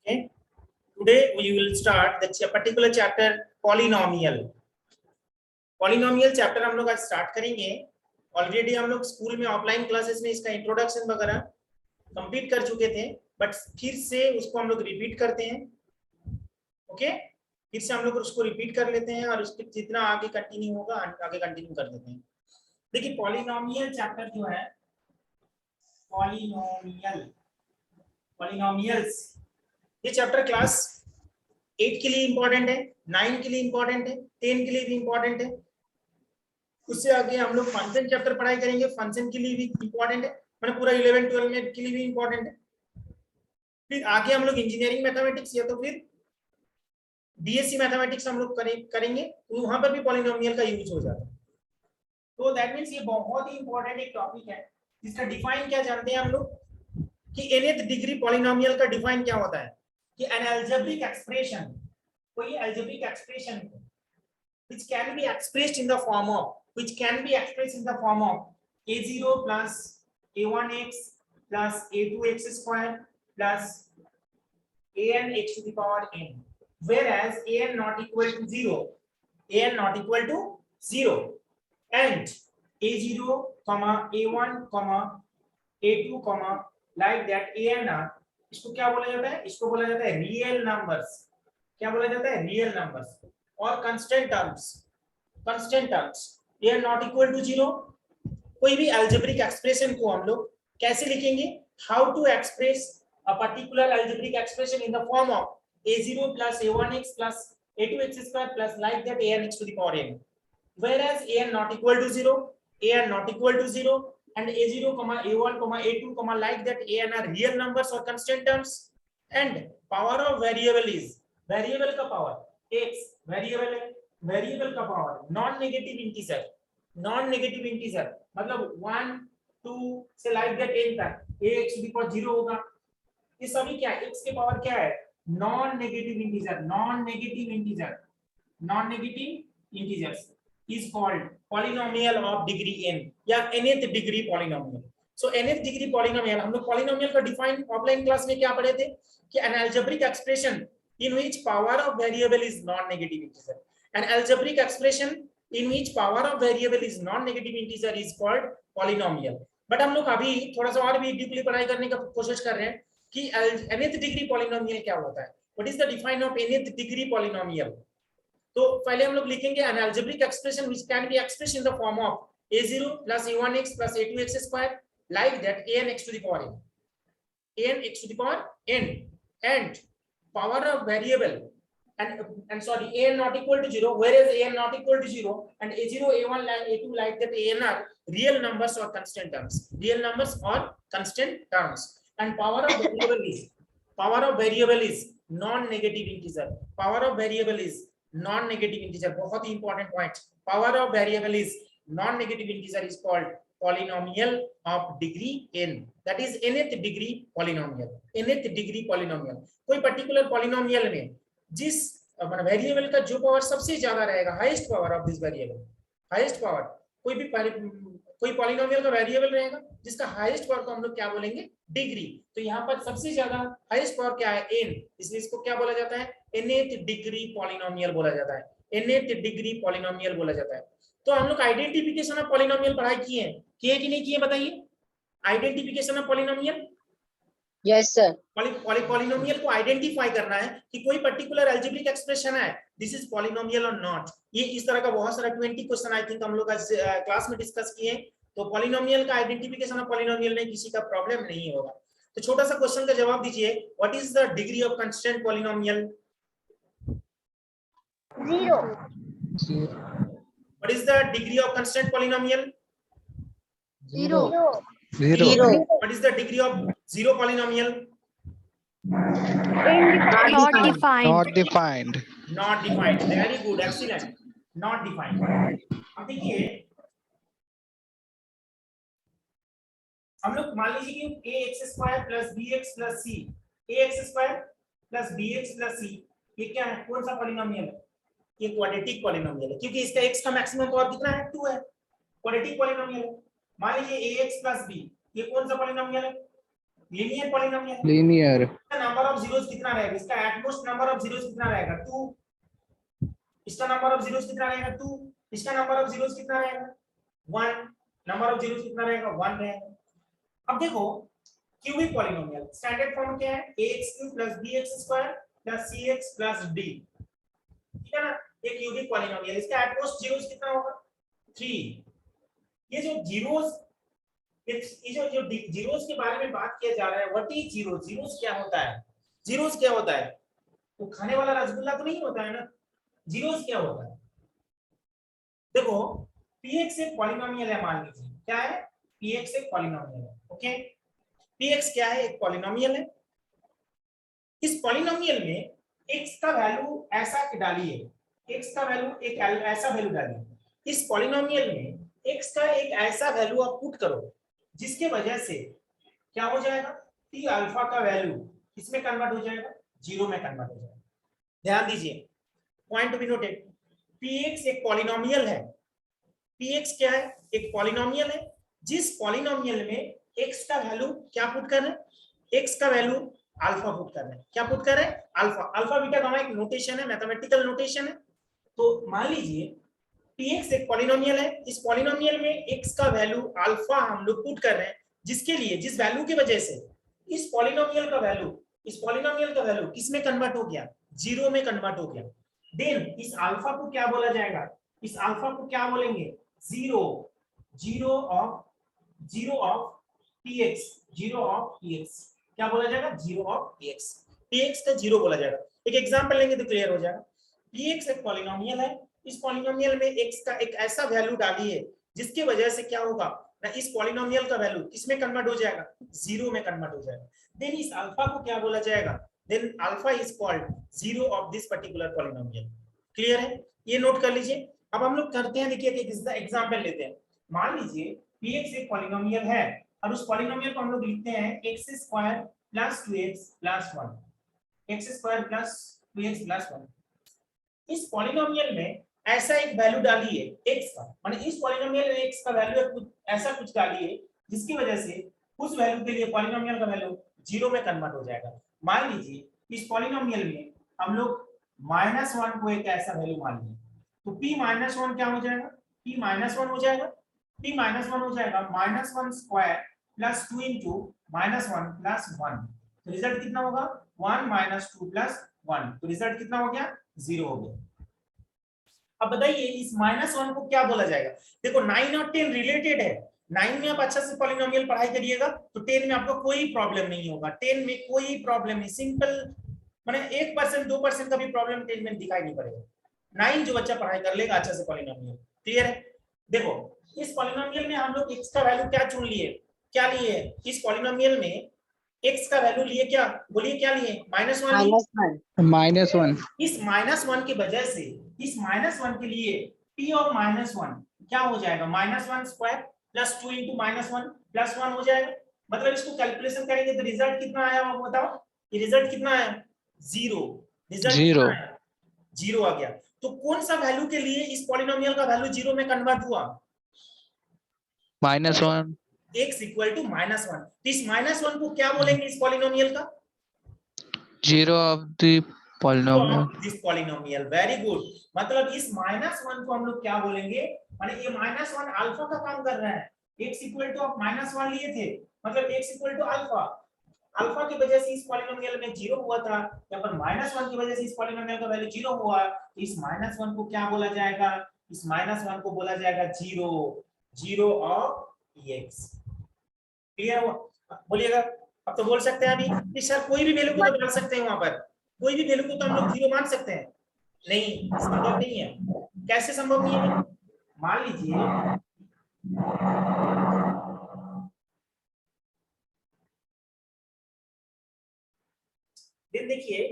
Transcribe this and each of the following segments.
Okay. Today we will start the particular chapter polynomial. Polynomial chapter हम लोग आज start करेंगे. Already हम लोग स्कूल में ऑफलाइन क्लासेस में इसका इंट्रोडक्शन वगैरह कंप्लीट कर चुके थे, बट फिर से उसको हम लोग रिपीट करते हैं. ओके, फिर से हम लोग उसको रिपीट कर लेते हैं और उसके जितना आगे कंटिन्यू होगा आगे कंटिन्यू कर देते हैं. देखिए पॉलिनोमियल चैप्टर जो है, पॉलिनोमियल्स, ये चैप्टर क्लास 8 के लिए इंपॉर्टेंट है, 9 के लिए इंपॉर्टेंट है, 10 के लिए भी इंपॉर्टेंट है. उससे आगे हम लोग फंक्शन चैप्टर पढ़ाई करेंगे, फंक्शन के लिए भी इंपॉर्टेंट है, मतलब पूरा 11 12 में के लिए भी इंपॉर्टेंट है. फिर आगे हम लोग इंजीनियरिंग मैथमेटिक्स या तो फिर बीएससी मैथमेटिक्स हम लोग करेंगे, तो वहां पर भी पॉलिनोमियल का यूज हो जाता है. तो दैट मींस ये बहुत ही इंपॉर्टेंट एक टॉपिक है जिसका डिफाइन क्या जानते हैं हम लोग कि nth डिग्री पॉलिनोमियल का डिफाइन क्या होता है कि an algebraic expression, कोई algebraic expression which can be expressed in the form of a0 plus a1x plus a2x square plus an x to the power n, whereas an not equal to 0 and a0 comma a1 comma a2 comma like that an are, इसको क्या बोला जाता है? इसको बोला जाता है real numbers. क्या बोला जाता है? Real numbers. और कांस्टेंट टर्म्स ये नॉट इक्वल टू 0. कोई भी अलजेब्रिक एक्सप्रेशन को हम लोग कैसे लिखेंगे? How to express a particular algebraic expression in the form of a0 plus a1x plus a2x square plus like that anx to the power n, whereas an not equal to 0 and a0 comma a1 comma a2 comma like that an are real numbers or constant terms, and power of variable is variable का power x, variable है, variable का power non negative integer मतलब 1 2 से like that n तक ax to the power 0 होगा. ये सभी क्या है? x के पावर क्या है? Non negative integers is called polynomial of degree n या nth degree polynomial. So nth degree polynomial हम लोग polynomial का डिफाइन ऑफलाइन क्लास में क्या पढ़े थे कि an algebraic expression in which power of variable is non-negative integer. An algebraic expression in which power of variable is non-negative integer is called polynomial. But हम लोग अभी थोड़ा सा और भी डीपली पढ़ाई करने का कोशिश कर रहे हैं कि nth degree polynomial क्या होता है. What is the define of nth degree polynomial? तो पहले हम लोग लिखेंगे an algebraic expression which can be expressed in the form of a0 plus a1x plus a2x square like that anx to the power n and power of variable and sorry an not equal to 0, whereas an not equal to 0 and a0 a1 a2 like that an are real numbers or constant terms, and power of variable is non-negative integer. बहुत ही important point. Power of variable is non negative integer is called polynomial of degree n, that is nth degree polynomial. कोई particular polynomial में जिस variable का जो power सबसे ज्यादा रहेगा, highest power of this variable, highest power, कोई polynomial का वेरिएबल रहेगा जिसका हाईएस्ट पावर को हम लोग क्या बोलेंगे? डिग्री. तो यहाँ पर सबसे ज्यादा हाईएस्ट पावर क्या है? n, इसलिए इसको क्या बोला जाता है? nth डिग्री पॉलिनोमियल बोला जाता है. तो हम लोग आइडेंटिफिकेशन ऑफ पॉलिनोमियल पढ़ाई किए कि नहीं किए? बताइए. Identification of polynomial. Yes sir. Polynomial को आइडेंटिफाई करना है कि कोई पर्टिकुलर अलजेब्रिक एक्सप्रेशन है, दिस इज पॉलिनोमियल और नॉट. ये इस तरह का बहुत सारा 20 क्वेश्चन आई थिंक हम लोग आज क्लास में डिस्कस किए. तो पॉलिनोमियल का आइडेंटिफिकेशन ऑफ पॉलिनोमियल में किसी का प्रॉब्लम नहीं होगा. तो छोटा सा क्वेश्चन का जवाब दीजिए. What is the degree of constant polynomial? 0. What is the degree of constant polynomial? 0. What is the degree of zero polynomial? Not defined. Very good, excellent. Not defined. अब देखिए हम लोग मान लीजिए कि ax square plus bx plus c, ax square plus bx plus c, ये क्या है? कौन सा पॉलिनोमियल है? ये क्वाड्रेटिक पॉलिनोमियल है क्योंकि इसका x का मैक्सिमम पावर कितना है? 2 है. क्वाड्रेटिक पॉलिनोमियल है. मान लीजिए ax प्लस b, ये कौन सा पॉलिनोमियल है? लीनियर पॉलिनोमियल है। Linear. इसका नंबर ऑफ जीरोस कितना रहेगा? इसका एटमोस्ट नंबर ऑफ जीरोस कितना रहेगा? 2। इसका नंबर ऑफ जीरोस कितना रहेगा? 2। इसका नंबर ऑफ जीरोस कितना रहेगा? 1। नंबर ऑफ जीरोस कितना रहेगा? 1 रहेगा। अब देखो क्यूबिक पॉलिनोमियल स्टैंडर्ड फॉर्म क्या है? ax³ + bx² + cx + d, ठीक है ना? ये क्यूबिक पॉलिनोमियल, इसका एटमोस्ट जीरोस कितना होगा? 3। ये जो जीरोस, ये जो जीरोस के बारे में बात किया जा रहा है, व्हाट इज जीरो? जीरोस क्या होता है? जीरोस क्या होता है? वो खाने वाला रसगुल्ला तो नहीं होता है ना? जीरोस क्या होता है? देखो px एक पॉलिनोमियल है, मान लीजिए क्या है? px एक पॉलिनोमियल है। ओके, px क्या है? एक पॉलिनोमियल है। इस पॉलिनोमियल में x का वैल्यू ऐसा डालिए, x का वैल्यू एक ऐसा वैल्यू डालिए। इस पॉलिनोमियल में x का एक ऐसा वैल्यू आप पुट करो जिसके वजह से क्या हो जाएगा? p अल्फा का वैल्यू किसमें कन्वर्ट हो जाएगा? 0 में कन्वर्ट हो जाएगा। ध्यान दीजिए, point to be noted, px एक पॉलिनोमियल है। px क्या है? एक पॉलिनोमियल है। जिस पॉलिनोमियल में x का वैल्यू क्या पुट कर रहे हैं? x का वैल्यू अल्फा पुट कर रहे हैं। क्या पुट कर रहे हैं? अल्फा। अल्फा बीटा गामा एक नोटेशन है, मैथमेटिकल नोटेशन है। तो मान लीजिए px एक पॉलिनोमियल है। इस पॉलिनोमियल में x का वैल्यू अल्फा हम लोग पुट कर रहे हैं, जिसके लिए, जिस वैल्यू की वजह से इस पॉलिनोमियल का वैल्यू किसमें कन्वर्ट हो गया? 0 में कन्वर्ट हो गया। देन इस अल्फा को क्या बोला जाएगा? इस अल्फा को क्या बोलेंगे? 0 ऑफ px। क्या बोला जाएगा? 0 ऑफ px का 0 बोला जाएगा। एक एग्जांपल लेंगे तो क्लियर हो जाएगा। px एक पॉलिनोमियल है। इस पॉलिनोमियल में x का एक ऐसा वैल्यू डालिए जिसकी वजह से क्या होगा ना, इस पॉलिनोमियल का वैल्यू किसमें कन्वर्ट हो जाएगा? 0 में कन्वर्ट हो जाएगा। देन इस अल्फा को क्या बोला जाएगा? Then alpha is called 0 of this particular polynomial. Clear है? ये नोट कर लीजिए। अब हम लोग करते हैं, देखिए एक एग्जांपल लेते हैं। मान लीजिए px एक पॉलिनोमियल है और उस पॉलिनोमियल को हम लोग लिखते हैं x² + 2x + 1, x² + 2x + 1। इस पॉलिनोमियल में ऐसा एक वैल्यू डालिए x का, माने इस पॉलिनोमियल में x का वैल्यू ऐसा कुछ डालिए जिसकी वजह से उस वैल्यू के लिए पॉलिनोमियल का वैल्यू 0 में कन्वर्ट हो जाएगा। मान लीजिए इस पॉलिनोमियल में हम लोग -1 को एक ऐसा वैल्यू मान लिए, तो p -1 क्या हो जाएगा? p -1 हो जाएगा। p -1 हो जाएगा -1² + 2 * -1 + 1। तो रिजल्ट कितना होगा? 1 - 2 + 1। तो रिजल्ट कितना हो गया? 0 हो गया। अब बताइए इस -1 को क्या बोला जाएगा? देखो 9 और 10 रिलेटेड है। 9 में आप अच्छा से पॉलिनोमियल पढ़ाई करिएगा तो 10 में आपको कोई प्रॉब्लम नहीं होगा। 10 में कोई प्रॉब्लम नहीं, सिंपल, माने 1% 2% का भी प्रॉब्लम 10 में दिखाई नहीं पड़ेगा। 9 जो बच्चा पढ़ाई कर लेगा अच्छा से पॉलिनोमियल। क्लियर है? देखो इस पॉलिनोमियल में हम लोग x का वैल्यू क्या चुन लिए? क्या लिए? इस पॉलिनोमियल में x का वैल्यू लिए क्या? बोलिए क्या लिए? -1 लिए। -1. इस -1 की वजह से इस -1 के लिए p ऑफ -1 क्या हो जाएगा? -1² + 2 * -1 + 1 हो जाएगा। मतलब इसको कैलकुलेशन करेंगे तो रिजल्ट कितना आया? आप बताओ, ये रिजल्ट कितना आया? 0। रिजल्ट कितना 0. आया? 0 आ गया। तो कौन सा वैल्यू के लिए इस पॉलिनोमियल का वैल्यू 0 में कन्वर्ट हुआ? -1. x = -1। तो इस -1 को क्या बोलेंगे इस पॉलिनोमियल का? 0 of the polynomial. This polynomial. Very good. मतलब इस -1 को हम लोग क्या बोलेंगे? माने ये -1 अल्फा का काम कर रहा है। x = आप -1 लिए थे, मतलब x = अल्फा। अल्फा की वजह से इस पॉलिनोमियल में 0 हुआ था, यहाँ पर -1 की वजह से इस पॉलिनोमियल का वैल्यू 0 हुआ। इस -1 को क्या बोला जाएगा? इस -1 को बोला जाएगा 0 ऑफ x। क्लियर हुआ? बोलिएगा। अब तो बोल सकते हैं अभी कि सर कोई भी वैल्यू को तो डाल सकते हैं, वहां पर कोई भी वैल्यू को तो हम लोग 0 मान सकते हैं। नहीं, संभव नहीं है। कैसे संभव नहीं है? मान लीजिए देखिए,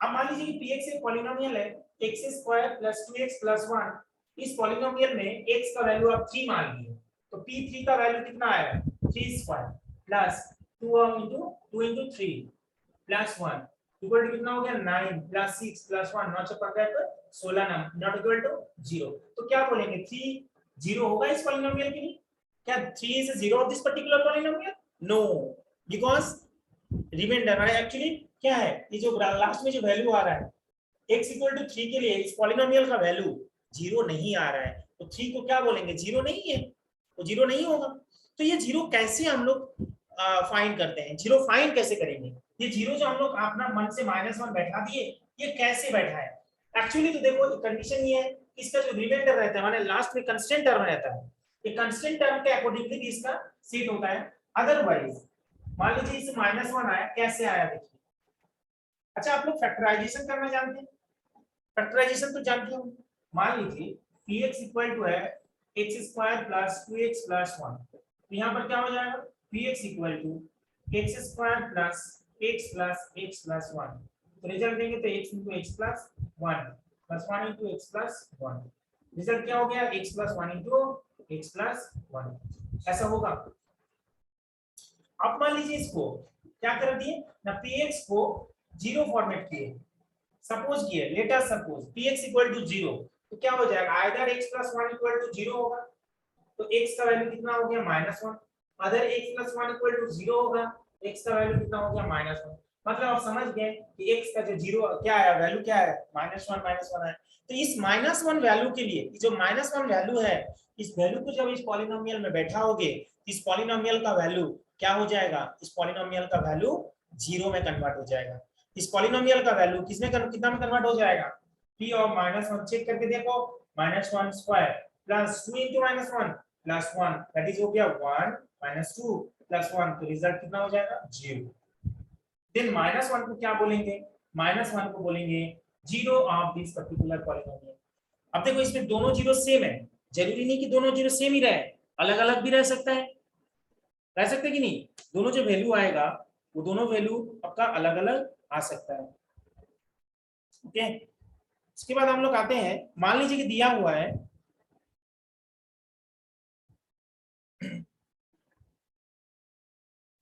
अब मान लीजिए कि px एक पॉलिनोमियल है, x² + 2x + 1। इस पॉलिनोमियल में x का वैल्यू आप 3 मान लिए, तो p3 का वैल्यू कितना आएगा? 3² + 2 * 3 + 1 इक्वल टू कितना हो गया? 9 + 6 + 1 9 × 5 = 16 नॉट इक्वल टू 0। तो क्या बोलेंगे? 3 0 होगा इस पॉलिनोमियल के लिए? क्या 3 is 0 of this particular polynomial? No, because remainder actually क्या है, ये जो लास्ट में जो वैल्यू आ रहा है x इक्वल टू 3 के लिए इस पॉलिनोमियल का वैल्यू 0 नहीं आ रहा है, तो 3 को क्या बोलेंगे, 0 नहीं है, तो 0 नहीं होगा। तो ये 0 कैसे हम लोग फाइंड करते हैं, 0 फाइंड कैसे करेंगे, ये 0 जो हम लोग अपना मन से -1 बैठा दिए, ये कैसे बैठा है। एक्चुअली तो देखो कंडीशन ये है, इसका जो रिमाइंडर रहता है माने लास्ट में कांस्टेंट टर्म रहता है, ये कांस्टेंट टर्म के अकॉर्डिंगली भी इसका सेट होता है। अदरवाइज मान लीजिए इस -1 आया, कैसे आया देखिए। अच्छा आप लोग फैक्टराइजेशन करना जानते हैं, फैक्टराइजेशन तो जानते हो। मान लीजिए px इक्वल टू है x² प्लस 2x प्लस 1, तो यहाँ पर क्या हो जाएगा, px equal to x² plus x plus x plus 1, तो रिजल्ट देंगे तो x into x plus 1 plus 1 into x plus 1, result क्या हो गया, x plus 1 into x plus 1, ऐसा होगा। अब मान लीजिए इसको क्या कर दिए ना, px को 0 फॉर्मेट किए, सपोज किए, let us suppose px equal to 0, तो क्या हो जाएगा, either x plus 1 equal to 0 होगा, तो x का वैल्यू कितना हो गया -1, other x plus 1 equal to 0 होगा, x का वैल्यू कितना हो गया -1। मतलब आप समझ गए कि x का जो 0 क्या आया, वैल्यू क्या है, -1 आया। तो इस -1 वैल्यू के लिए जो -1 वैल्यू है, इस वैल्यू को जब इस पॉलिनोमियल में बैठाओगे, इस पॉलिनोमियल का वैल्यू क्या हो जाएगा, इस पॉलिनोमियल का वैल्यू 0 में कन्वर्ट हो जाएगा। इस पॉलिनोमियल का वैल्यू किसमें कितना में कन्वर्ट हो जाएगा, p ऑफ -1 चेक करके देखो, -1 square plus 2 into -1 plus 1, that is हो गया 1 -2 प्लस 1, तो रिजल्ट कितना हो जाएगा 0। देन -1 को क्या बोलेंगे, -1 को बोलेंगे 0 ऑफ दिस पर्टिकुलर पॉलिनोमियल। अब देखो इसमें दोनों जीरो सेम है, जरूरी नहीं कि दोनों जीरो सेम ही रहे, अलग अलग भी रह सकता है, रह सकते कि नहीं, दोनों जो वैल्यू आएगा वो दोनों वैल्यू आपका अलग अलग आ सकता है। ओके, इसके बाद हम लोग आते हैं, मान लीजिए कि दिया हुआ है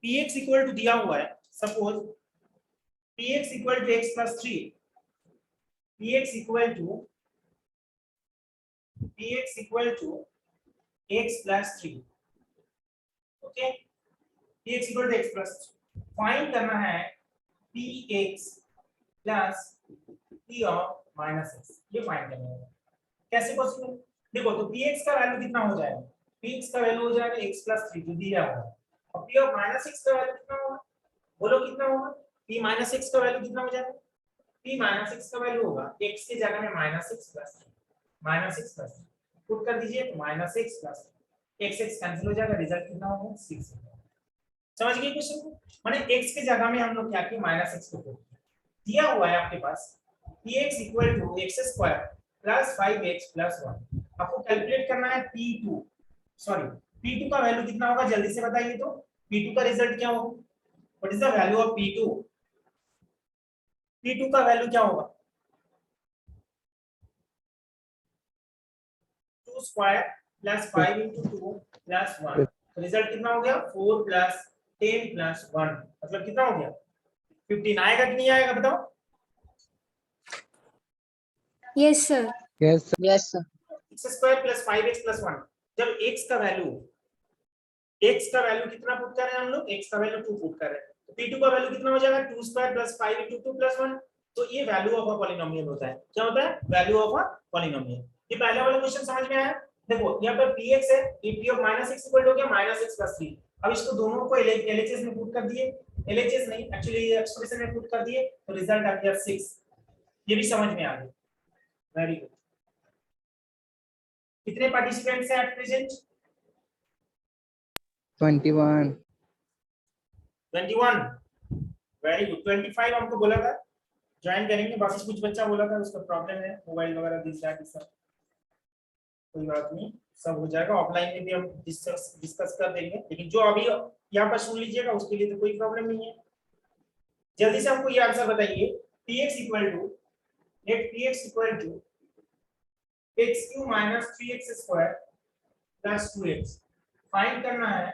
px इक्वल टू दिया हुआ है, suppose px equal to x plus 3, px equal to x plus 3, okay, px equal to x plus 3 find करना है px plus p of -x, ये फाइंड करना है। कैसे पॉसिबल, देखो तो px का वैल्यू कितना हो जाएगा, px का वैल्यू हो जाएगा x प्लस 3 जो दिया हुआ है, और p ऑफ -x का वैल्यू कितना होगा, बोलो कितना होगा, p -x का वैल्यू कितना हो जाएगा, p -x का वैल्यू होगा x की जगह में -x प्लस 3 पुट कर दीजिए, तो -x प्लस x कैंसिल हो जाएगा, रिजल्ट कितना होगा 6। समझ गए क्वेश्चन को, माने x की जगह में हम लोग क्या किए, -x को पुट दिया हुआ है आपके पास px equal to x² plus 5x plus 1, आपको कैलकुलेट करना है p2, सॉरी p2 का वैल्यू कितना होगा, जल्दी से बताइए, तो p2 का रिजल्ट क्या होगा, what is the value of p2, p2 का वैल्यू क्या होगा, 2 स्क्वायर प्लस 5 into 2 प्लस 1, तो रिजल्ट कितना हो गया 4 प्लस 10 प्लस 1, मतलब कितना हो गया 15, आएगा कि नहीं आएगा बताओ। Yes sir. Yes yes sir. x square plus 5x plus 1, जब x का वैल्यू कितना पुट कर रहे हैं हम लोग, x का वैल्यू 2 पुट कर रहे हैं, तो p2 का वैल्यू कितना हो जाएगा 2 स्क्वायर प्लस 5 into 2 प्लस 1, तो ये वैल्यू ऑफ अ पॉलिनोमियल होता है, क्या होता है, वैल्यू ऑफ अ पॉलिनोमियल। ये पहला वाला क्वेश्चन समझ में आया, देखो यहाँ पर px है, ये p ऑफ -x इक्वल हो गया -x प्लस 3, अब इसको दोनों को LHS में पुट कर दिए, LHS नहीं एक्चुअली ये एक्सप्रेशन में पुट कर दिए, तो रिजल्ट आ गया 6, ये भी समझ में आ गया, वेरी गुड। कितने पार्टिसिपेंट्स हैं एट प्रेजेंट, 21 21, वेरी गुड। 25 हमको बोला था ज्वाइन करेंगे, बाकी कुछ बच्चा बोला था उसका प्रॉब्लम है मोबाइल वगैरह दिस दैट सब, कोई बात नहीं, सब हो जाएगा, ऑफलाइन में भी हम डिस्कस कर देंगे, लेकिन जो अभी यहाँ पर सुन लीजिएगा उसके लिए तो कोई प्रॉब्लम नहीं है। जल्दी से हमको ये आंसर बताइए, px equal to x³ minus 3x square plus 2x, find करना है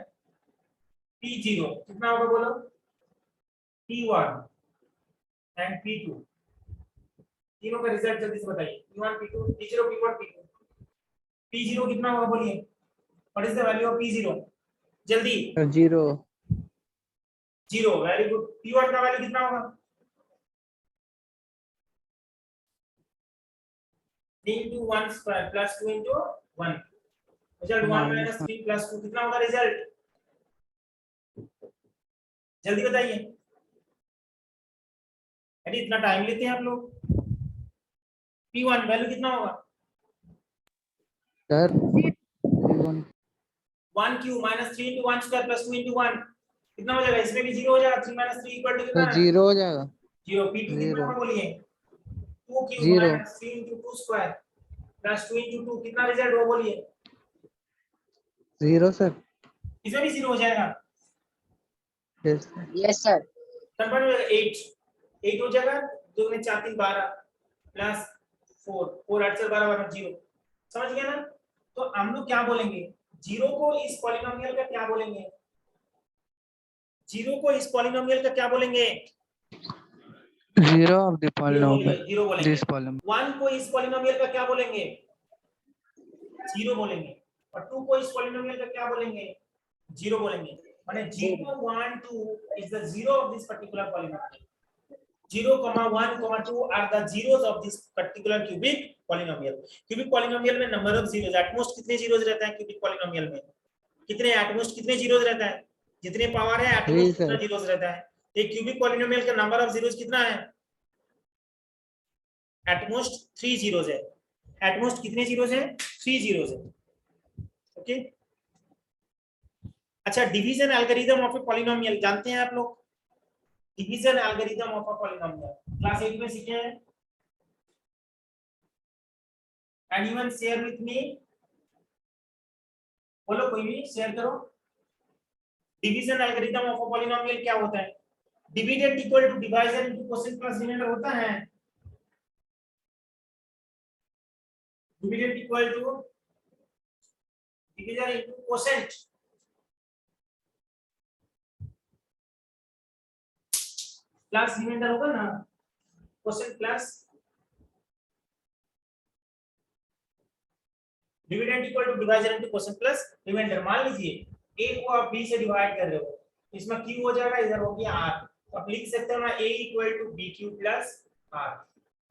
p0 कितना होगा बोलो, p1 एंड p2, तीनों का रिजल्ट जल्दी से बताइए, p1 p2 p0 p1 p2, p0 कितना होगा बोलिए, what is the value of p0, जल्दी 0 0, वेरी गुड। P1 का वैल्यू कितना होगा? 3 into 1 square plus 2 into 1, result 1 minus 3 plus 2 कितना होगा रिजल्ट? जल्दी बताइए, अरे इतना टाइम लेते हैं आप लोग। P1 वैल्यू कितना होगा? Sir 1 cube minus 3 into 1 square plus 2 into 1 कितना हो जाएगा? इसमें भी 0 हो जाएगा। 3 minus 3 equal to कितना है? 0 हो जाएगा। 0। P2 कितना होगा बोलिए? 2 cube 0 minus 3 into 2 square plus 2 into 2 कितना रिजल्ट होगा बोलिए? 0 सर। इसमें भी 0 हो जाएगा। Yes sir. कंफर्म हो जाएगा। 8 हो जाएगा। 2 में 4 3 12 प्लस 4 8 से 12 12 0। समझ गया ना? तो हम लोग क्या बोलेंगे? 0 को इस पॉलिनोमियल का क्या बोलेंगे? 0 को इस पॉलिनोमियल का क्या बोलेंगे? 0 of the 0 polynomial. बोलेंगे। This polynomial. 1 को इस पॉलिनोमियल का क्या बोलेंगे? 0 बोलेंगे। और 2 को इस पॉलिनोमियल का क्या बोलेंगे? 0 बोलेंगे। माने 0 1 2 is the 0 of this particular polynomial. 0, 1, 2 are the zeros of this particular cubic polynomial. Cubic polynomial में number of zeros, at most कितने zeros रहता है cubic polynomial में? कितने at most कितने zeros रहता है? जितने पावर है at most कितना zeros रहता है? एक cubic polynomial का number of zeros कितना है? at most 3 zeros है। at most कितने zeros है? 3 zeros है। ओके। अच्छा, division algorithm of a polynomial जानते हैं आप लोग? Division algorithm of a polynomial class 8 में सीखे हैं। Anyone share with me? बोलो, कोई भी शेयर करो। Division algorithm of a polynomial क्या होता है? Dividend equal to divisor into quotient plus remainder होता है। Dividend equal to divisor into quotient plus remainder होगा ना, quotient plus dividend equal to divisor into quotient plus reminder. मान लीजिए a को आप b से डिवाइड कर रहे हो, इसमें q हो जाएगा, इधर हो गया r। तो आप लिख सकते हो ना a equal to bq plus r।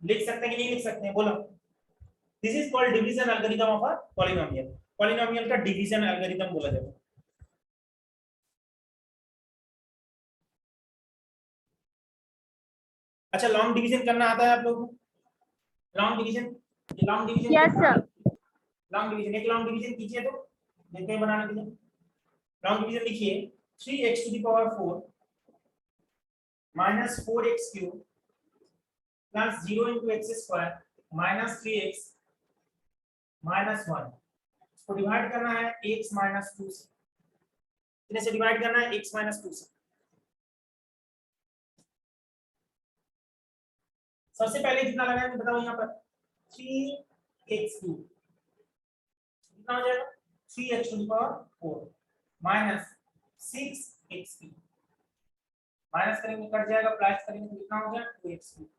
लिख सकते हैं कि नहीं लिख सकते हैं? बोलो। This is called division algorithm of a polynomial. Polynomial का डिवीजन एल्गोरिथम बोला जाता है। अच्छा, लॉन्ग डिवीजन करना आता है आप लोगों को? Long division yes sir. Long division, एक लॉन्ग डिवीजन कीजिए तो देखते हैं बनाने के लिए। लॉन्ग डिवीजन लिखिए 3x to the power 4 minus 4x cube plus 0 into x square minus 3x minus 1। इसको डिवाइड करना है x minus 2 से। कितने से डिवाइड करना है? x minus 2 से। सबसे पहले कितना लगाएंगे बताओ यहाँ पर? 3x cube कितना हो जाएगा? 3x to the power 4 minus 6x cube minus करेंगे कट जाएगा, प्लस करेंगे तो कितना हो जाएगा? 2x cube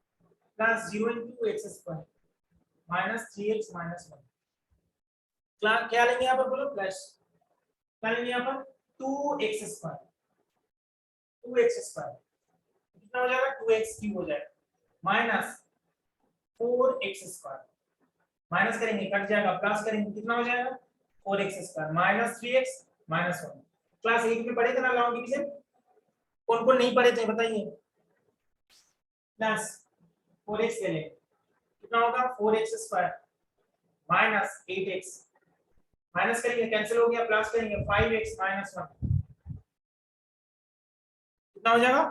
plus 0 into x square minus 3x minus 1। क्या लेंगे यहाँ पर? बोलो प्लस। क्या लेंगे यहाँ पर? 2x square कितना हो जाएगा? 2x cube हो जाएगा माइनस 4x square माइनस करेंगे कट जाएगा, प्लस करेंगे कितना हो जाएगा? 4x square minus 3x minus 1। Class 8 में पढ़े थे ना लॉन्ग डिवीजन? कौन कौन नहीं पढ़े थे बताइए? प्लस 4x ले लें, कितना होगा? 4x square minus 8x minus करेंगे कैंसिल हो गया, प्लस करेंगे 5x माइनस 1 कितना हो जाएगा?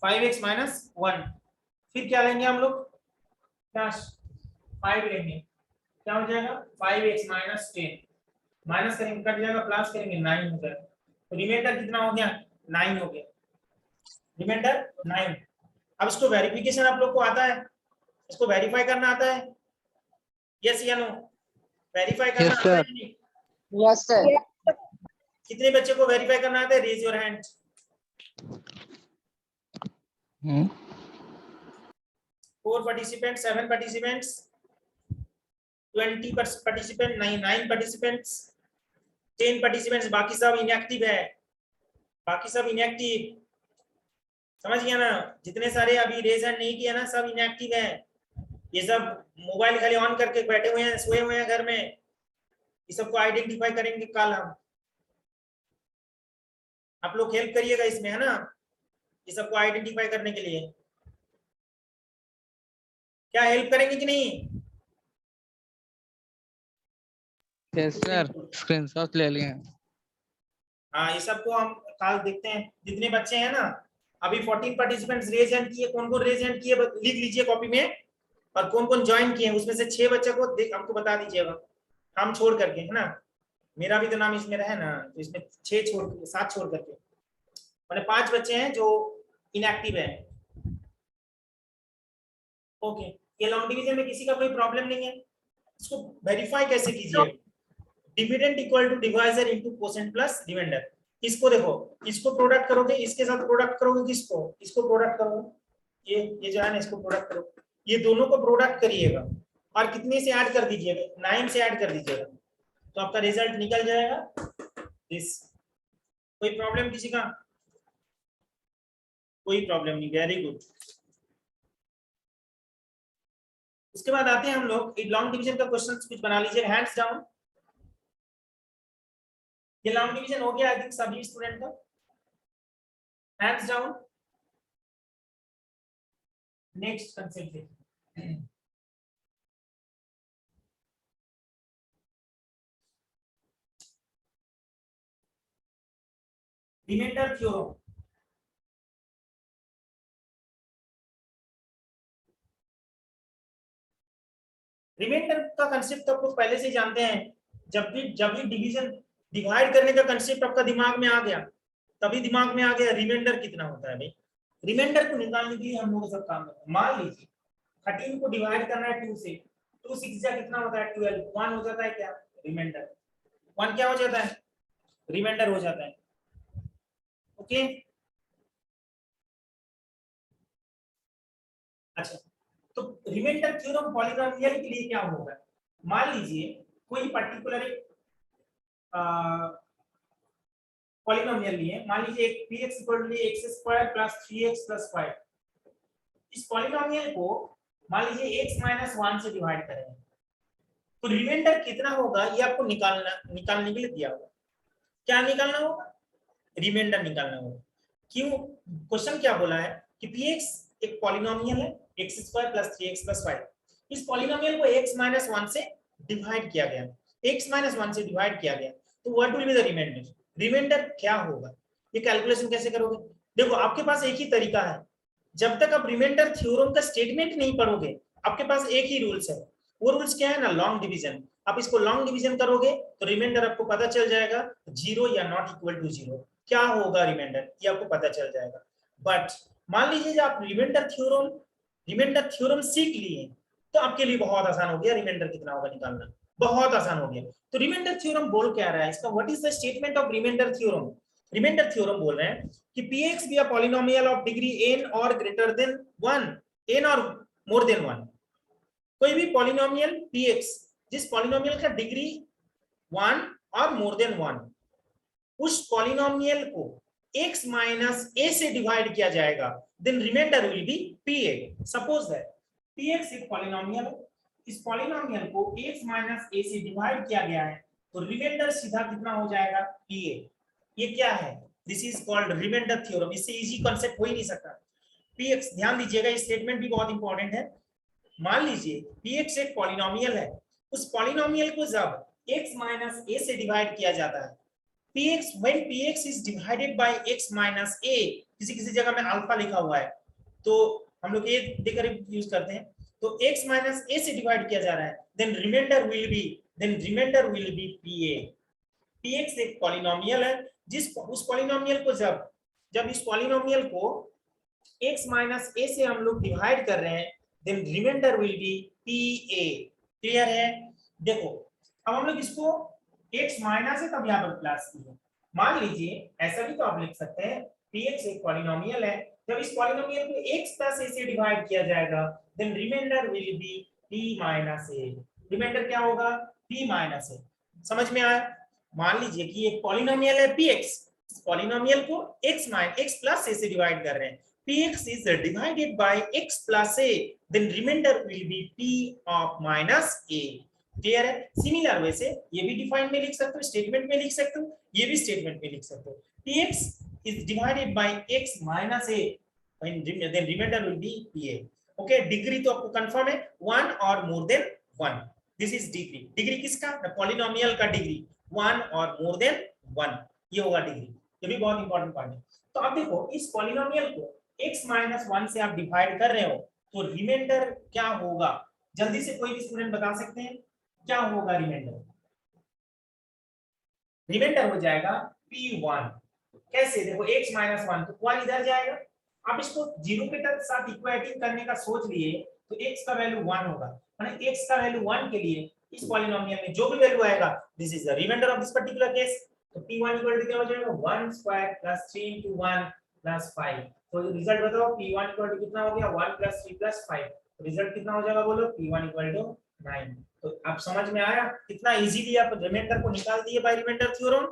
5x minus 1। फिर क्या लेंगे हम लोग? प्लस 5 लेंगे, क्या हो जाएगा? 5x माइनस 10 माइनस करेंगे कट जाएगा, प्लस करेंगे 9 हो जाएगा। तो रिमाइंडर कितना हो गया? 9 हो गया। रिमाइंडर 9। अब इसको वेरिफिकेशन आप लोग को आता है? इसको वेरीफाई करना आता है? यस या नो? वेरीफाई करना आता है नहीं? Yes sir. कितने बच्चे को वेरीफाई करना आता है? Raise your hand. 4 participants, 7 participants, 20 participants, 9 participants, 10 participants। बाकी सब इनएक्टिव है, बाकी सब इनएक्टिव। समझ गया ना? जितने सारे अभी रेज हैंड नहीं किया ना, सब इनएक्टिव है। ये सब मोबाइल खाली ऑन करके बैठे हुए हैं, सोए हुए हैं घर में। ये सबको आइडेंटिफाई करेंगे कल हम। आप लोग हेल्प करिएगा इसमें, है ना? ये सबको आइडेंटिफाई करने के लिए क्या हेल्प करेंगे कि नहीं? यस सर, स्क्रीनशॉट ले लिए। हाँ, ये सबको हम कल देखते हैं। जितने बच्चे हैं ना, अभी 14 पार्टिसिपेंट्स रेज हैंड किए। कौन कौन रेज हैंड किए लिख लीजिए कॉपी में, और कौन कौन ज्वाइन किए उसमें से 6 बच्चों को हमको बता दीजिएगा, हम छोड़ करके, है ना? मेरा भी तो नाम इसमें रहे ना, तो इसमें 7 छोड़ करके मैंने 5 बच्चे हैं जो इनएक्टिव है। ओके, ये लॉन्ग डिवीजन में किसी का कोई प्रॉब्लम नहीं है? इसको वेरीफाई कैसे कीजिए? Dividend equal to divisor into quotient plus remainder. इसको देखो, इसको प्रोडक्ट करोगे, इसके साथ प्रोडक्ट करोगे, किसको? इसको प्रोडक्ट करोगे, ये जो है ना, इसको प्रोडक्ट करो, ये दोनों को प्रोडक्ट करिएगा और कितने से ऐड कर दीजिएगा? 9 से ऐड कर दीजिएगा, तो आपका रिजल्ट निकल जाएगा दिस। कोई प्रॉब्लम किसी का? कोई प्रॉब्लम नहीं, वेरी गुड। उसके बाद आते हैं हम लोग लॉन्ग डिवीजन का क्वेश्चन कुछ बना लीजिए, हैंड्स डाउन। ये लॉन्ग डिवीजन हो गया आई थिंक सभी स्टूडेंट का, हैंड्स डाउन। नेक्स्ट कंसेप्ट देखिए, रिमाइंडर थ्योरम। रिमाइंडर का कंसेप्ट तो आपको पहले से जानते हैं। जब भी डिवीजन डिवाइड करने का कंसेप्ट आपका दिमाग में आ गया, तभी दिमाग में आ गया रिमाइंडर कितना होता है। भाई रिमाइंडर को निकालने के लिए हम लोग सब काम करते हैं। मान लीजिए 13 को डिवाइड करना है 2 से, 2 6 जा कितना होता है? 12। 1 हो जाता है क्या? रिमाइंडर। 1 क्या हो जाता है? रिमाइंडर हो जाता है। ओके, अच्छा, तो रिमाइंडर थ्योरम पॉलीनोमियल के लिए क्या होगा? मान लीजिए कोई पर्टिकुलर पॉलीनोमियल लिए, मान लीजिए एक px x² + 3x + 5। इस पॉलीनोमियल को मान लीजिए x - 1 से डिवाइड करेंगे, तो रिमाइंडर कितना होगा ये आपको निकालने के लिए दिया होगा। क्या निकालना होगा? रिमाइंडर निकालना होगा। क्यों? क्वेश्चन क्या बोला है कि px एक पॉलीनोमियल है, x² + 3x + 5। इस पॉलीनोमियल को x - 1 से डिवाइड किया गया, x - 1 से डिवाइड किया गया, तो what will be the remainder? Remainder क्या होगा? ये कैलकुलेशन कैसे करोगे? देखो, आपके पास एक ही तरीका है। जब तक आप रिमाइंडर थ्योरम का स्टेटमेंट नहीं पढ़ोगे, आपके पास एक ही रूल्स है। वो रूल्स क्या है ना? Long division. आप इसको लॉन्ग डिवीजन करोगे तो रिमाइंडर आपको पता चल जाएगा, 0 या नॉट इक्वल टू 0 क्या होगा रिमाइंडर, ये आपको पता चल जाएगा। बट मान लीजिए आप रिमाइंडर थ्योरम सीख लिए, तो आपके लिए बहुत आसान हो गया रिमाइंडर कितना होगा निकालना, बहुत आसान हो गया। तो रिमाइंडर थ्योरम बोल क्या रहा है इसका? What is the statement of remainder theorem? Remainder theorem बोल रहे हैं कि px be a polynomial of degree n or greater than 1, n or more than 1। कोई भी पॉलिनोमियल px जिस पॉलिनोमियल का डिग्री 1 और मोर देन 1, उस पॉलिनोमियल को x - a से डिवाइड किया जाएगा, then remainder will be pa। Suppose that px एक पॉलिनोमियल है, इस पॉलिनोमियल को x - a से डिवाइड किया गया है, तो रिमाइंडर सीधा कितना हो जाएगा? pa। ये क्या है? This is called remainder theorem. इससे इजी कांसेप्ट हो ही नहीं सकता। px, ध्यान दीजिएगा, ये स्टेटमेंट भी बहुत इंपॉर्टेंट है। मान लीजिए px एक पॉलिनोमियल है, उस पॉलिनोमियल को जब x - a से डिवाइड किया जाता है, px when px is divided by x - a, किसी जगह में अल्फा लिखा हुआ है तो हम लोग ये देकर यूज करते हैं, तो x - a से डिवाइड किया जा रहा है, then remainder will be pa। px एक पॉलिनोमियल है, उस पॉलिनोमियल को जब इस पॉलिनोमियल को x - a से हम लोग डिवाइड कर रहे हैं, then remainder will be pa। Clear है? देखो, अब हम लोग इसको x माइनस है तब यहाँ पर प्लस की है। मान लीजिए ऐसा भी तो आप लिख सकते हैं, px एक पॉलिनोमियल है, जब इस पॉलिनोमियल को x + a से डिवाइड किया जाएगा, then remainder will be p - a। Reminder क्या होगा? p - a। समझ में आया? मान लीजिए कि एक पॉलिनोमियल है px, इस पॉलिनोमियल को x + a से डिवाइड कर रहे हैं, px is divided by x plus a, then remainder will be p of minus a. Clear है? सिमिलर वैसे ये भी डिफाइन में लिख सकते हो, स्टेटमेंट में लिख सकते हो, ये भी स्टेटमेंट में लिख सकते हो. px is divided by x minus a, then remainder will be pa. Okay, degree तो आपको कंफर्म है 1 और more than 1. This is degree. Degree किसका? पॉलिनोमियल का डिग्री 1 और मोर देन 1, ये होगा डिग्री. ये भी बहुत इंपॉर्टेंट पॉइंट है. तो अब देखो इस पॉलिनोमियल को x माइनस 1 से आप डिवाइड कर रहे हो तो रिमाइंडर क्या होगा? जल्दी से कोई भी स्टूडेंट बता सकते हैं क्या होगा रिमाइंडर? रिमाइंडर हो जाएगा p1. कैसे? देखो x माइनस 1 तो 1 इधर जाएगा. आप इसको 0 के साथ इक्वेटिंग करने का सोच लिए तो x का वैल्यू 1 होगा. माने x का वैल्यू 1 के लिए इस पॉलिनोमियल में जो भी वैल्यू आएगा this is the remainder of this particular case. तो p1 इक्वल टू क्या हो जाएगा? 1 स्क्वायर प्लस 3 into 1 प्लस 5. तो रिजल्ट बताओ p1 इक्वल टू कितना हो गया? 1 प्लस 3 प्लस 5. रिजल्ट कितना हो जाएगा बोलो? p1 equal to 9. तो आप समझ में आया कितना इजीली आप रिमाइंडर को निकाल दिए बाय रिमाइंडर थ्योरम.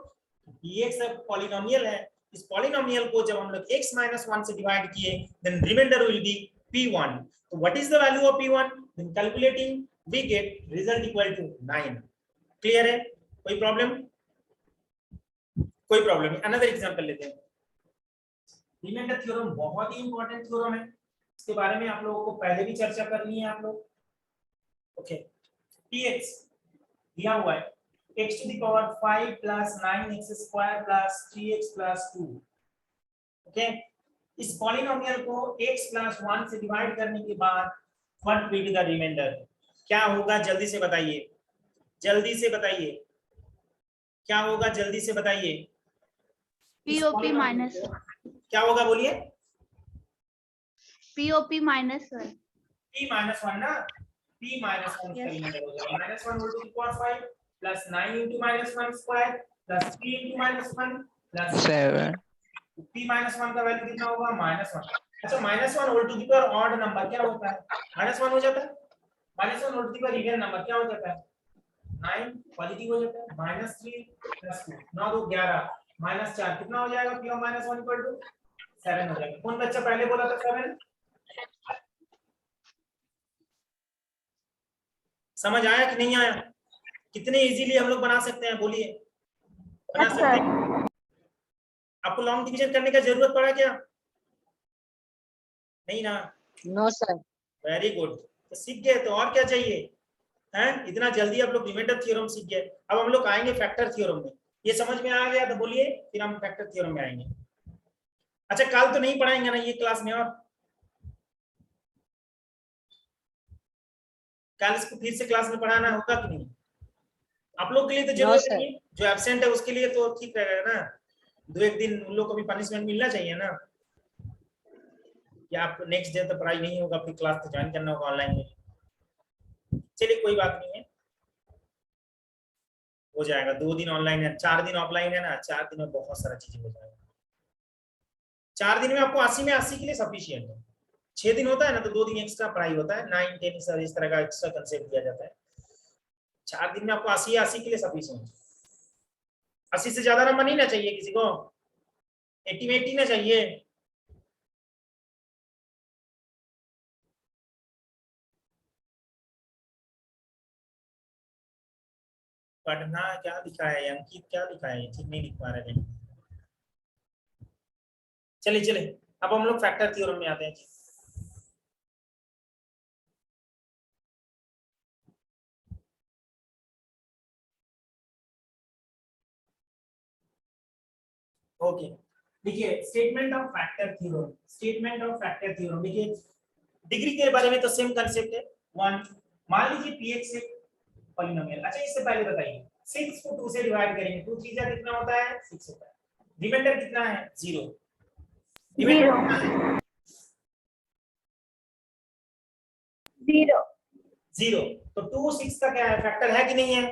ये सब पॉलिनोमियल है. इस पॉलिनोमियल को जब हम लोग x minus 1 से डिवाइड किए then remainder will be p1. तो what is the value of p1? then calculating we get result equal to 9. Clear है? कोई प्रॉब्लम? कोई प्रॉब्लम नहीं. अनदर एग्जांपल लेते हैं. रिमाइंडर थ्योरम बहुत ही इंपॉर्टेंट थ्योरम है. इसके बारे में आप लोगों को पहले भी चर्चा करनी है आप लोग. ओके, px दिया हुआ है x to the power 5 plus 9x square plus 3x plus 2. Okay, इस पॉलिनोमियल को x plus 1 से डिवाइड करने के बाद what will be the remainder? क्या होगा? जल्दी से बताइए, जल्दी से बताइए क्या होगा? जल्दी से बताइए. POP minus 1. क्या होगा? बोलिए. POP minus 1. p minus 1 ना, p minus 1 का रिमाइंडर हो जाएगा minus 1 whole to the power 5 plus 9 into minus 1 square plus 3 into minus 1 plus 7. p minus 1 का वैल्यू कितना होगा? minus 1. अच्छा, minus 1 whole to the power odd number क्या होता है? minus 1 हो जाता है. minus 1 whole to the power even number क्या हो जाता है? 9 पॉजिटिव हो जाता है. minus 3 plus 2 9 2 11 minus 4 कितना हो जाएगा? p of minus 1 equal to 7 हो जाएगा. कौन बच्चा पहले बोला था 7? समझ आया कि नहीं आया? कितने इजीली हम लोग बना सकते हैं? बोलिए. बना सकते हैं? आपको लॉन्ग डिवीजन करने का जरूरत पड़ा क्या? नहीं ना? No sir. Very good. तो सीख गए तो और क्या चाहिए? हैं? इतना जल्दी आप लोग रिमाइंडर थ्योरम सीख गए. अब हम लोग आएंगे फैक्टर थ्योरम में. ये समझ में आ गया तो बोलिए, फिर हम फैक्टर थ्योरम में आएंगे. अच्छा, कल तो नहीं पढ़ाएंगे ना ये क्लास में? और कल इसको फिर से क्लास में पढ़ाना होगा कि नहीं? आप लोग के लिए तो जरूरत नहीं है. जो एब्सेंट है उसके लिए तो ठीक रहेगा ना. 2-1 दिन उन लोग को भी पनिशमेंट मिलना चाहिए ना. या आप नेक्स्ट डे तो पढ़ाई नहीं होगा, फिर क्लास तो ज्वाइन करना होगा ऑनलाइन में. चलिए कोई बात नहीं है, हो जाएगा. 2 दिन ऑनलाइन है, 4 दिन ऑफलाइन है ना. 4 दिन में बहुत सारा चीजें हो जाएगा. 4 दिन में आपको 80 में 80 के लिए सफिशिएंट है. 6 दिन होता है ना तो 2 दिन एक्स्ट्रा पढ़ाई होता है. 9 10 इस तरह का एक्स्ट्रा कंसेप्ट दिया जाता है. 4 दिन में आपको 80 के लिए सफिशिएंट है. 80 से ज्यादा नंबर नहीं ना चाहिए किसी को. 80 में 80 ना चाहिए. पढ़ना क्या लिखा है? अंकित क्या लिखा है? ठीक नहीं लिख पा रहे हैं. चलिए चलिए, अब हम लोग फैक्टर थ्योरम में आते हैं. ओके, देखिए statement of factor theorem. Statement of factor theorem देखिए, डिग्री के बारे में तो सेम कांसेप्ट है. 1 मान लीजिए px एक पॉलिनोमियल. अच्छा, इससे पहले बताइए 6 को 2 से डिवाइड करेंगे. 2 3 जा कितना होता है? 6 होता है. रिमाइंडर कितना है? 0. 0. तो 2 6 का क्या है? फैक्टर है कि नहीं है?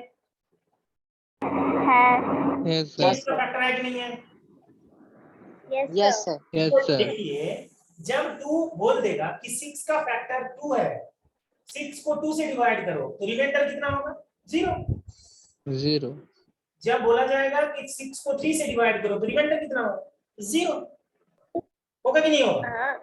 Yes sir. इसका फैक्टर है कि नहीं है? Yes sir. Yes तो sir. देखिए, जब 2 बोल देगा कि 6 का फैक्टर 2 है, 6 को 2 से डिवाइड करो तो रिमाइंडर कितना होगा? 0. 0. जब बोला जाएगा कि 6 को 3 से डिवाइड करो तो रिमाइंडर कितना होगा? 0. होगा कि नहीं होगा?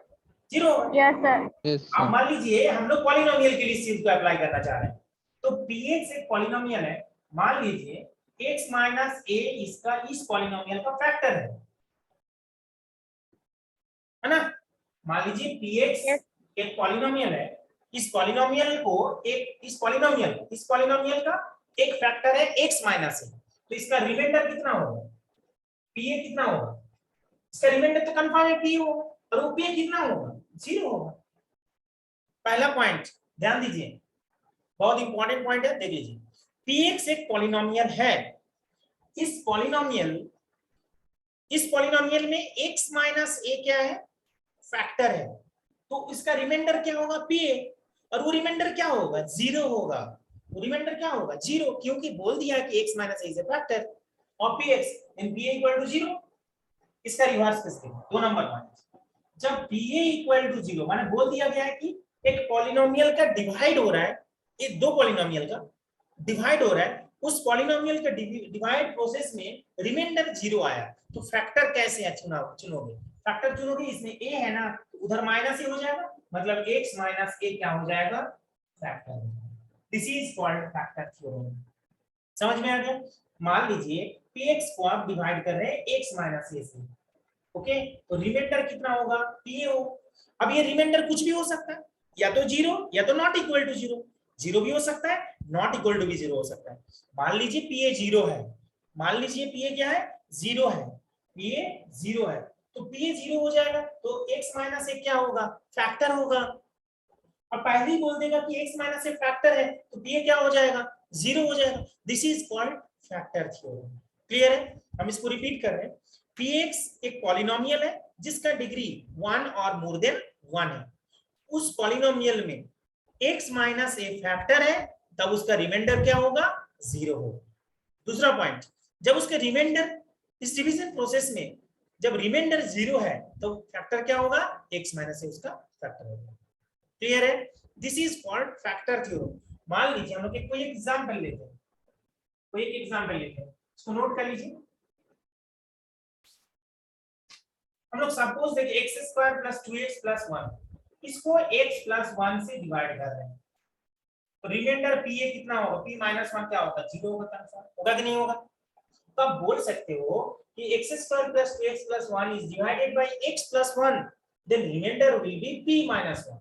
0 होगा। Yes, sir. Yes, अब sir. मान लीजिए हम लोग पॉलिनोमियल के लिए इस चीज को अप्लाई करना चाह रहे हैं, तो px एक पॉलिनोमियल है, मान लीजिए x माइनस a इसका इस पॉलिनोमियल का फैक्टर है ना। मान लीजिए px Yes. एक पॉलिनोमियल है, इस पॉलिनोमियल को इस पॉलिनोमियल का एक फैक्टर है x माइनस a, तो इसका रिमाइंडर कितना होगा, pa कितना होगा, इसका रिमाइंडर तो कंफर्म है p होगा, और वो pa कितना होगा, 0 होगा। पहला पॉइंट ध्यान दीजिए, बहुत इंपॉर्टेंट पॉइंट है, देख लीजिए। px एक पॉलिनोमियल है, इस पॉलिनोमियल में x माइनस a क्या है, फैक्टर है, तो इसका रिमाइंडर क्या होगा, pa, और वो रिमाइंडर क्या होगा, 0 होगा। वो रिमाइंडर क्या होगा, 0, क्योंकि बोल दिया कि x minus a is a factor of px, then pa equal to 0। इसका रिवर्स करते हैं, 2 नंबर पॉइंट। जब pa इक्वल टू 0 माने बोल दिया गया है कि एक पॉलिनोमियल का डिवाइड हो रहा है, ये दो पॉलिनोमियल का डिवाइड हो रहा है, उस पॉलिनोमियल के डिवाइड प्रोसेस में रिमाइंडर 0 आया, तो फैक्टर कैसे चुनोगे, फैक्टर चुनोगे, इसमें a है ना, तो उधर माइनस a हो जाएगा, मतलब x माइनस a क्या हो जाएगा, factor. This is called factor theorem. समझ में आ गया। मान लीजिए px को आप डिवाइड कर रहे हैं x माइनस a से, ओके, तो रिमाइंडर कितना होगा, pa हो। अब ये रिमाइंडर कुछ भी हो सकता है, या तो 0 या तो नॉट इक्वल टू 0, 0 भी हो सकता है, नॉट इक्वल टू भी 0 हो सकता है। मान लीजिए pa 0 है, मान लीजिए pa क्या है, 0 है, pa 0 है, तो pa 0 हो जाएगा, तो x माइनस a क्या होगा, फैक्टर होगा। अब पहले ही बोल देगा कि x माइनस a फैक्टर है, तो pa क्या हो जाएगा, 0 हो जाएगा। This is called factor theorem. Clear है, हम इसको रिपीट कर रहे हैं। px एक पॉलिनोमियल है जिसका डिग्री 1 और मोर देन 1 है, उस पॉलिनोमियल में x माइनस a फैक्टर है, तब उसका रिमाइंडर क्या होगा, 0 होगा। दूसरा पॉइंट, जब उसके रिमाइंडर इस डिवीजन प्रोसेस में जब रिमाइंडर 0 है, तो फैक्टर क्या होगा, x माइनस a उसका फैक्टर होगा। क्लियर है, this is called factor theorem. मान लीजिए हम लोग कोई एक एग्जांपल लेते हैं, इसको नोट कर लीजिए। हम लोग सपोज देखिए x² प्लस 2x प्लस 1, इसको x प्लस 1 से डिवाइड कर रहे हैं, तो रिमाइंडर pa कितना होगा, p माइनस 1 क्या होगा, 0 होगा, कंफर्म होगा कि नहीं होगा। तो आप बोल सकते हो कि x² plus 2x plus 1 is divided by x plus 1, then remainder will be p minus 1,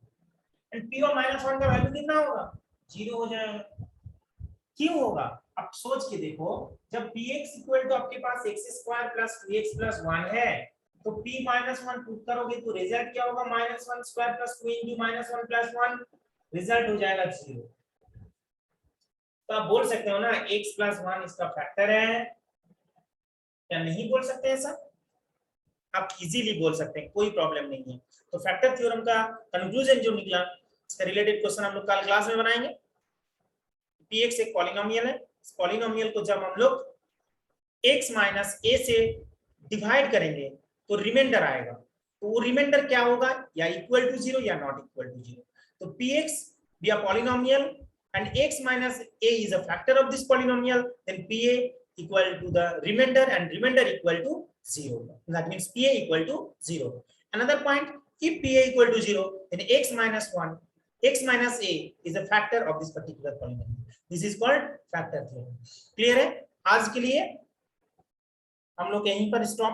and p और माइनस 1 का वैल्यू कितना होगा, 0 हो जाएगा। क्यों होगा, अब सोच के देखो, जब px इक्वल टू आपके पास x² प्लस 2x प्लस 1 है, तो p माइनस 1 पुट करोगे तो रिजल्ट क्या होगा, minus 1 square plus 2 into minus 1 plus 1, result हो जाएगा 0। तो आप बोल सकते हो ना x प्लस 1 इसका फैक्टर है, क्या नहीं बोल सकते हैं सर, आप इजीली बोल सकते हैं, कोई प्रॉब्लम नहीं है। तो फैक्टर थ्योरम का कंक्लूजन जो निकला, इसका रिलेटेड क्वेश्चन हम लोग कल क्लास में बनाएंगे। px एक पॉलिनोमियल है, इस पॉलिनोमियल को जब हम लोग x माइनस a से डिवाइड करेंगे तो रिमाइंडर आएगा, तो वो रिमाइंडर क्या होगा, या इक्वल टू 0 या नॉट इक्वल टू 0। तो px be a polynomial and x minus a is a factor of this polynomial, then pa equal to the remainder and remainder equal to 0. That means pa equal to 0. Another point, if pa equal to 0, then x minus a is a factor of this particular polynomial. This is called factor theorem. Clear है, आज के लिए हम लोग यहीं पर stop